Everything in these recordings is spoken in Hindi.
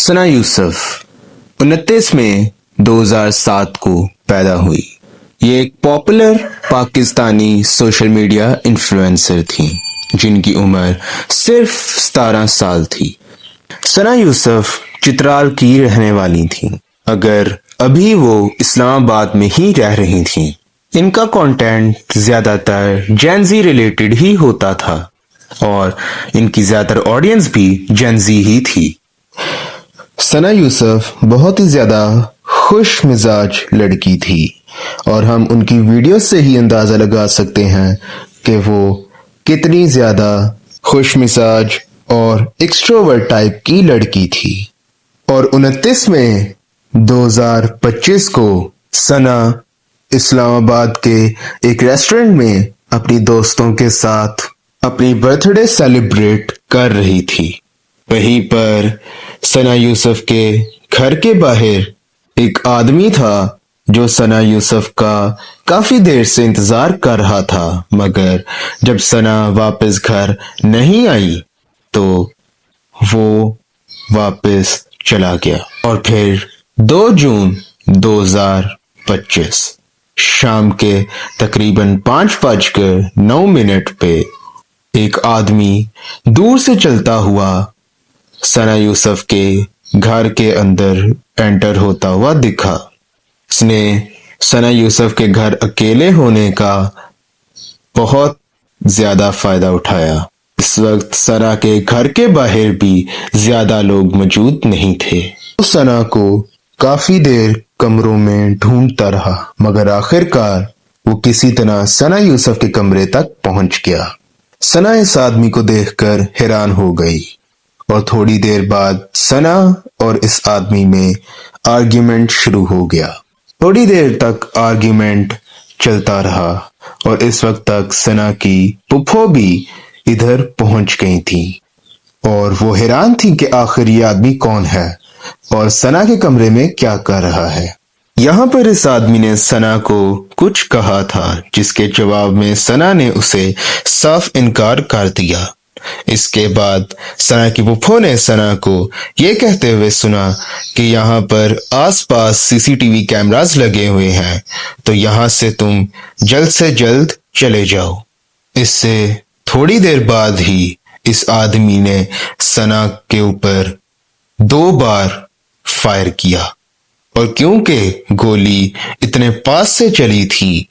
सना यूसुफ 29 मई 2007 को पैदा हुई। ये एक popular Pakistani social media influencer थी जिनकी उम्र सिर्फ 17 साल थी। सना यूसुफ चित्राल की रहने वाली थी, अगर अभी वो इस्लामाबाद में ही रह रही थी। इनका कंटेंट ज्यादातर जेन ज़ी रिलेटेड ही होता था और इनकी ज्यादातर ऑडियंस भी जेन ज़ी ही थी। सना यूसुफ बहुत ही ज्यादा खुश मिजाज लड़की थी और हम उनकी वीडियो से ही अंदाजा लगा सकते हैं कि वो कितनी ज्यादा खुश मिजाज और एक्सट्रोवर्ट टाइप की लड़की थी। और 29 मई 2025 को सना इस्लामाबाद के एक रेस्टोरेंट में अपनी दोस्तों के साथ अपनी बर्थडे सेलिब्रेट कर रही थी। वहीं पर सना यूसुफ के घर के बाहर एक आदमी था जो सना यूसुफ का काफी देर से इंतजार कर रहा था, मगर जब सना वापस घर नहीं आई तो वो वापस चला गया। और फिर 2 जून 2025 शाम के तकरीबन 5:09 पे एक आदमी दूर से चलता हुआ सना यूसुफ के घर के अंदर एंटर होता हुआ दिखा। उसने सना यूसुफ के घर अकेले होने का बहुत ज्यादा फायदा उठाया। इस वक्त सना के घर के बाहर भी ज्यादा लोग मौजूद नहीं थे। तो सना को काफी देर कमरों में ढूंढता रहा, मगर आखिरकार वो किसी तरह सना यूसुफ के कमरे तक पहुंच गया। सना इस आदमी को देखकर हैरान हो गई और थोड़ी देर बाद सना और इस आदमी में आर्ग्यूमेंट शुरू हो गया। थोड़ी देर तक आर्ग्यूमेंट चलता रहा और इस वक्त तक सना की फुफ्फो भी इधर पहुंच गई थी और वो हैरान थी कि आखिर ये आदमी कौन है और सना के कमरे में क्या कर रहा है। यहाँ पर इस आदमी ने सना को कुछ कहा था जिसके जवाब में सना ने उसे साफ इनकार कर दिया। इसके बाद सना की फुफ्फो ने सना को ये कहते हुए सुना कि यहाँ पर आसपास सीसीटीवी कैमरास लगे हुए हैं, तो यहाँ से तुम जल्द से जल्द चले जाओ। इससे थोड़ी देर बाद ही इस आदमी ने सना के ऊपर 2 बार फायर किया और क्योंकि गोली इतने पास से चली थी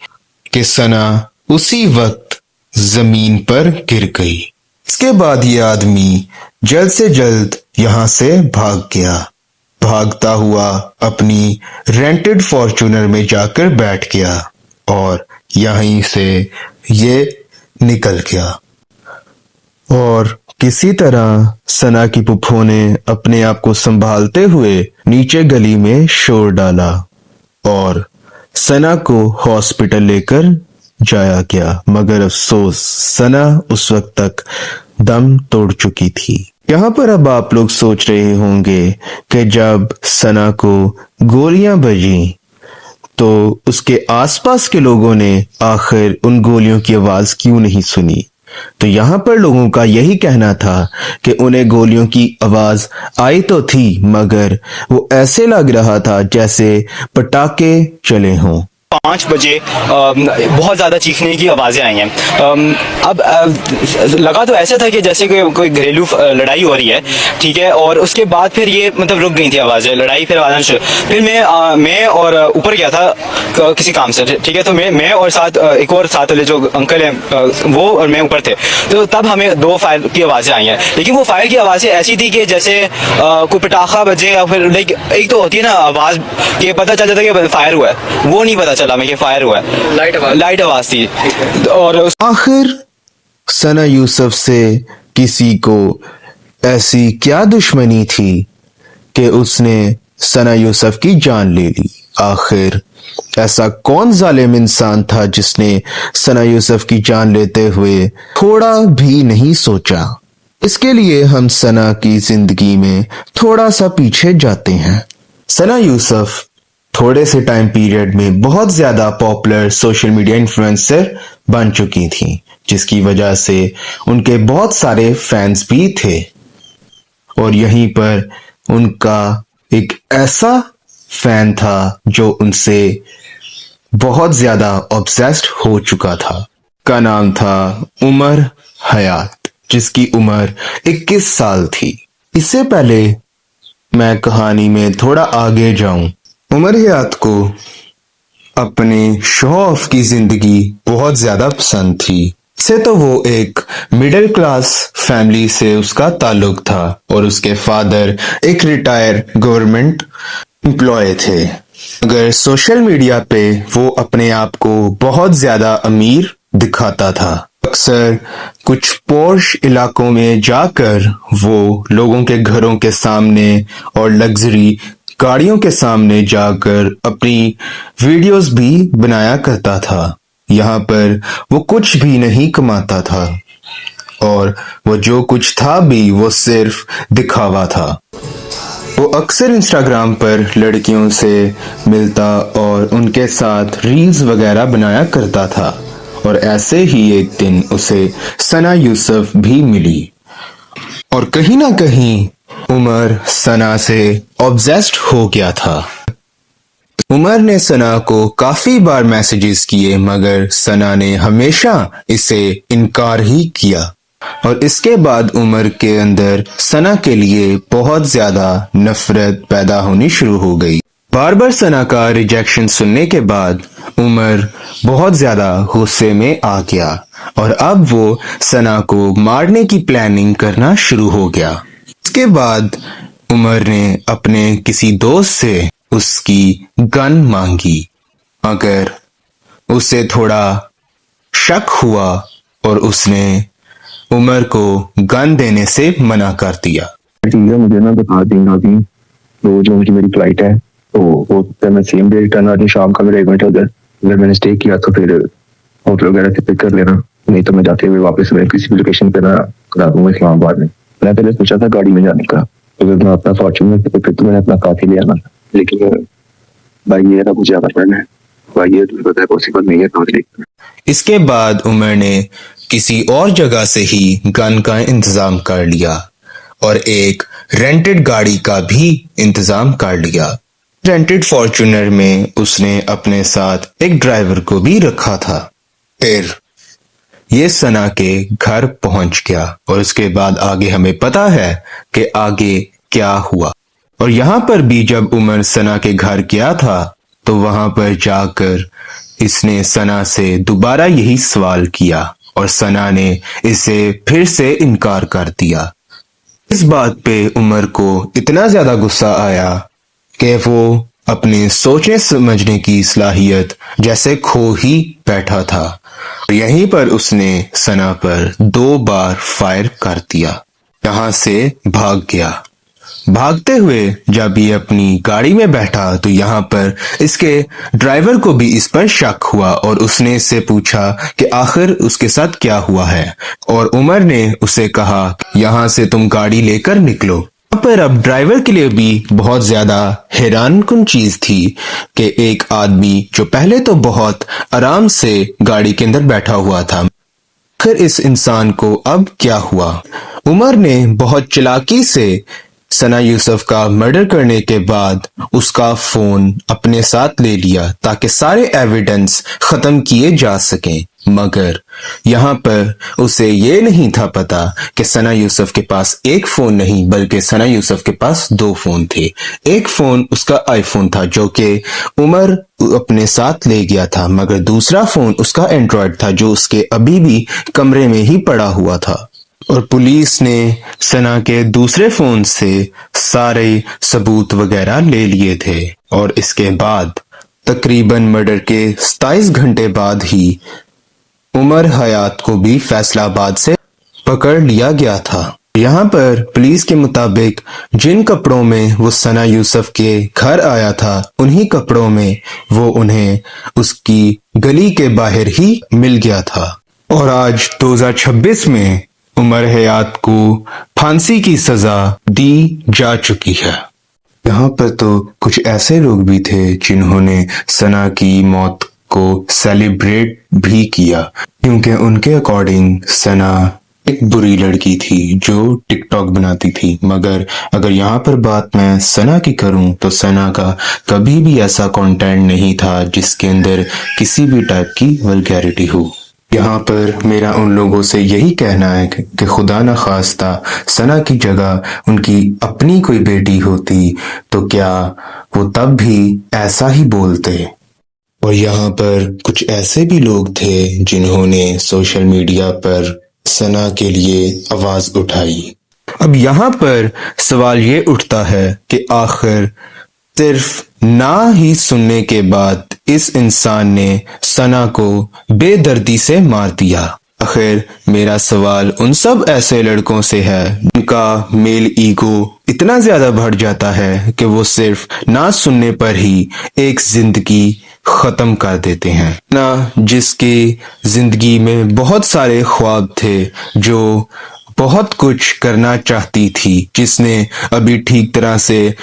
कि सना उसी वक्त जमीन पर गिर गई। इसके बाद ये आदमी जल्द से जल्द यहां से भाग गया। भागता हुआ अपनी रेंटेड फॉर्च्यूनर में जाकर बैठ गया और यहीं से ये निकल गया। और किसी तरह सना की फुफ्फो ने अपने आप को संभालते हुए नीचे गली में शोर डाला और सना को हॉस्पिटल लेकर जाया गया, मगर अफसोस सना उस वक्त तक दम तोड़ चुकी थी। यहाँ पर अब आप लोग सोच रहे होंगे कि जब सना को गोलियां बजी तो उसके आसपास के लोगों ने आखिर उन गोलियों की आवाज क्यों नहीं सुनी। तो यहाँ पर लोगों का यही कहना था कि उन्हें गोलियों की आवाज आई तो थी, मगर वो ऐसे लग रहा था जैसे पटाखे चले हों। 5 बजे बहुत ज़्यादा चीखने की आवाज़ें आई हैं। अब लगा तो ऐसा था कि जैसे कोई घरेलू लड़ाई हो रही है, ठीक है, और उसके बाद फिर ये मतलब रुक गई थी आवाज़ें, लड़ाई फिर आवाज़। फिर मैं और ऊपर गया था किसी काम से, ठीक है, तो मैं और साथ एक और साथ वाले जो अंकल हैं वो और मैं ऊपर थे। तो तब हमें 2 फायर की आवाज़ें आई हैं, लेकिन वो फायर की आवाज़ें ऐसी थी कि जैसे कोई पटाखा बजे या फिर लाइक एक तो होती है ना आवाज़ कि पता चल जाता है कि फायर हुआ है, वो नहीं पता चला मैं कि फायर हुआ है। लाइट आवाज थी। और आखिर सना यूसुफ से किसी को ऐसी क्या दुश्मनी थी कि उसने सना यूसुफ की जान ले ली। आखिर ऐसा कौन जालिम इंसान था जिसने सना यूसुफ की जान लेते हुए थोड़ा भी नहीं सोचा। इसके लिए हम सना की जिंदगी में थोड़ा सा पीछे जाते हैं। सना यूसुफ थोड़े से टाइम पीरियड में बहुत ज्यादा पॉपुलर सोशल मीडिया इन्फ्लुएंसर बन चुकी थी, जिसकी वजह से उनके बहुत सारे फैंस भी थे। और यहीं पर उनका एक ऐसा फैन था जो उनसे बहुत ज्यादा ऑब्सेस्ड हो चुका था। का नाम था उमर हयात, जिसकी उम्र 21 साल थी। इससे पहले मैं कहानी में थोड़ा आगे जाऊं, उमर हयात को अपने शो ऑफ की जिंदगी बहुत ज्यादा पसंद थी। से तो वो एक मिडिल क्लास फैमिली से उसका ताल्लुक था और उसके फादर एक रिटायर गवर्नमेंट एम्प्लॉय थे। अगर सोशल मीडिया पे वो अपने आप को बहुत ज्यादा अमीर दिखाता था। अक्सर कुछ पॉश इलाकों में जाकर वो लोगों के घरों के सामने और लग्जरी गाड़ियों के सामने जाकर अपनी वीडियोस भी बनाया करता था। यहाँ पर वो कुछ भी नहीं कमाता था और वो जो कुछ था भी वो सिर्फ दिखावा था। वो अक्सर इंस्टाग्राम पर लड़कियों से मिलता और उनके साथ रील्स वगैरह बनाया करता था। और ऐसे ही एक दिन उसे सना यूसुफ भी मिली और कहीं ना कहीं उमर सना से ऑब्सेस्ड हो गया था। उमर ने सना को काफी बार मैसेजेस किए मगर सना ने हमेशा इसे इनकार ही किया और इसके बाद उमर के अंदर सना के लिए बहुत ज्यादा नफरत पैदा होनी शुरू हो गई। बार बार सना का रिजेक्शन सुनने के बाद उमर बहुत ज्यादा गुस्से में आ गया और अब वो सना को मारने की प्लानिंग करना शुरू हो गया। इसके बाद उमर ने अपने किसी दोस्त से उसकी गन मांगी मगर उसे थोड़ा शक हुआ और उसने उमर को गन देने से मना कर दिया। ठीक है, मुझे ना बता देना अभी तो जो उनकी मेरी फ्लाइट है तो वो मैं सेम डे रिटर्न आ रही शाम का मेरा 1 घंटा उधर। अगर मैंने स्टे किया तो फिर होटल वगैरह से पिक कर लेना, नहीं तो मैं जाते हुए वापस मैं किसी भी लोकेशन पे ना करा दूंगा इस्लामाबाद में। मैं पहले सोचा था गाड़ी में जाने का, अगर मैं अपना फॉर्चूनर से फिर तो मैंने अपना काफी ले आना था, लेकिन भाई ये ना मुझे आना पड़ना है। भाई ये तुझे पता है पॉसिबल नहीं है काफी। इसके बाद उमर ने किसी और जगह से ही गन का इंतजाम कर लिया और एक रेंटेड गाड़ी का भी इंतजाम कर लिया। रेंटेड फॉर्च्यूनर में उसने अपने साथ एक ड्राइवर को भी रखा था। फिर ये सना के घर पहुंच गया और उसके बाद आगे हमें पता है कि आगे क्या हुआ। और यहाँ पर भी जब उमर सना के घर गया था तो वहां पर जाकर इसने सना से दोबारा यही सवाल किया और सना ने इसे फिर से इनकार कर दिया। इस बात पे उमर को इतना ज्यादा गुस्सा आया कि वो अपने सोचने समझने की सलाहियत जैसे खो ही बैठा था। यहीं पर उसने सना पर 2 बार फायर कर दिया, यहाँ से भाग गया। भागते हुए जब ये अपनी गाड़ी में बैठा तो यहाँ पर इसके ड्राइवर को भी इस पर शक हुआ और उसने इससे पूछा कि आखिर उसके साथ क्या हुआ है और उमर ने उसे कहा यहाँ से तुम गाड़ी लेकर निकलो। यहाँ पर अब ड्राइवर के लिए भी बहुत ज्यादा हैरानकुन चीज थी कि एक आदमी जो पहले तो बहुत आराम से गाड़ी के अंदर बैठा हुआ था, आखिर इस इंसान को अब क्या हुआ। उमर ने बहुत चालाकी से सना यूसुफ का मर्डर करने के बाद उसका फोन अपने साथ ले लिया ताकि सारे एविडेंस खत्म किए जा सकें, मगर यहाँ पर उसे ये नहीं था पता कि सना यूसुफ के पास एक फोन नहीं बल्कि सना यूसुफ के पास 2 फोन थे। एक फोन उसका आईफोन था जो कि उमर अपने साथ ले गया था, मगर दूसरा फोन उसका एंड्रॉयड था जो उसके अभी भी कमरे में ही पड़ा हुआ था। और पुलिस ने सना के दूसरे फोन से सारे सबूत वगैरह ले लिए थे और इसके बाद तकरीबन मर्डर के 27 घंटे बाद ही उमर हयात को भी फैसलाबाद से पकड़ लिया गया था। यहाँ पर पुलिस के मुताबिक जिन कपड़ों में वो सना यूसुफ के घर आया था उन्हीं कपड़ों में वो उन्हें उसकी गली के बाहर ही मिल गया था। और आज 2026 में उमर हयात को फांसी की सजा दी जा चुकी है। यहाँ पर तो कुछ ऐसे लोग भी थे जिन्होंने सना की मौत को सेलिब्रेट भी किया क्योंकि उनके अकॉर्डिंग सना एक बुरी लड़की थी जो टिकटॉक बनाती थी, मगर अगर यहाँ पर बात मैं सना की करूँ तो सना का कभी भी ऐसा कंटेंट नहीं था जिसके अंदर किसी भी टाइप की वल्गैरिटी हो। यहाँ पर मेरा उन लोगों से यही कहना है कि खुदा न खास्ता सना की जगह उनकी अपनी कोई बेटी होती तो क्या वो तब भी ऐसा ही बोलते। और यहाँ पर कुछ ऐसे भी लोग थे जिन्होंने सोशल मीडिया पर सना के लिए आवाज उठाई। अब यहाँ पर सवाल ये उठता है कि आखिर सिर्फ ना ही सुनने के बाद इस इंसान ने सना को बेदर्दी से मार दिया। आखिर मेरा सवाल उन सब ऐसे लड़कों से है जिनका मेल ईगो इतना ज्यादा बढ़ जाता है कि वो सिर्फ ना सुनने पर ही एक जिंदगी खत्म कर देते हैं ना, जिसकी जिंदगी में बहुत सारे ख्वाब थे, जो बहुत कुछ करना चाहती थी, जिसने अभी ठीक तरह से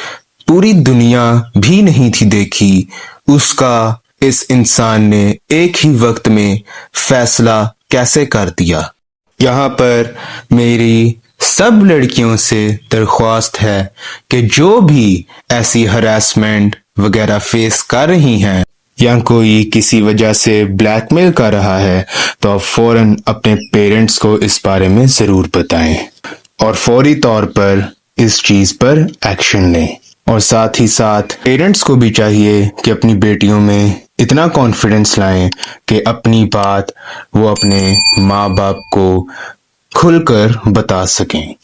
पूरी दुनिया भी नहीं थी देखी, उसका इस इंसान ने एक ही वक्त में फैसला कैसे कर दिया। यहाँ पर मेरी सब लड़कियों से दरख्वास्त है कि जो भी ऐसी हरासमेंट वगैरह फेस कर रही हैं या कोई किसी वजह से ब्लैकमेल कर रहा है तो आप फौरन अपने पेरेंट्स को इस बारे में जरूर बताएं और फौरी तौर पर इस चीज पर एक्शन लें। और साथ ही साथ पेरेंट्स को भी चाहिए कि अपनी बेटियों में इतना कॉन्फिडेंस लाएं कि अपनी बात वो अपने माँ बाप को खुलकर बता सकें।